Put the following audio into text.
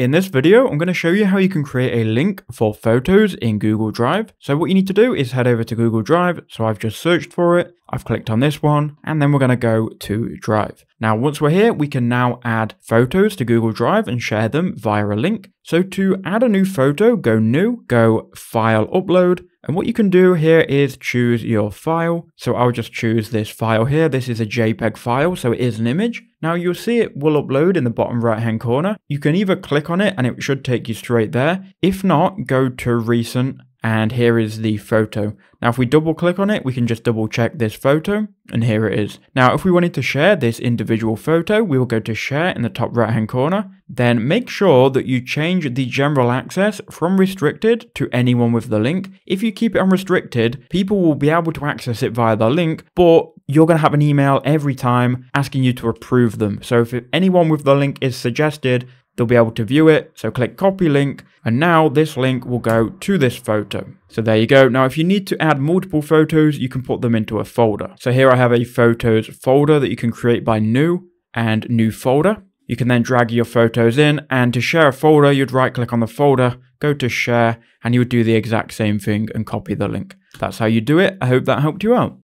In this video, I'm going to show you how you can create a link for photos in Google Drive. So what you need to do is head over to Google Drive. So I've just searched for it. I've clicked on this one, and then we're going to go to Drive. Now, once we're here, we can now add photos to Google Drive and share them via a link. So to add a new photo, go New, go File, Upload. And what you can do here is choose your file. So I'll just choose this file here. This is a JPEG file, so it is an image. Now you'll see it will upload in the bottom right hand corner. You can either click on it and it should take you straight there. If not, go to Recent, and here is the photo. Now if we double click on it, we can just double check this photo, and here it is. Now if we wanted to share this individual photo, we will go to Share in the top right hand corner. Then make sure that you change the general access from restricted to anyone with the link. If you keep it unrestricted, people will be able to access it via the link, but you're going to have an email every time asking you to approve them. So if anyone with the link is suggested, they'll be able to view it. So click copy link, and now this link will go to this photo. So there you go. Now if you need to add multiple photos, you can put them into a folder. So here I have a photos folder that you can create by New and New Folder. You can then drag your photos in, and to share a folder, you'd right click on the folder, go to Share, and you would do the exact same thing and copy the link. That's how you do it. I hope that helped you out.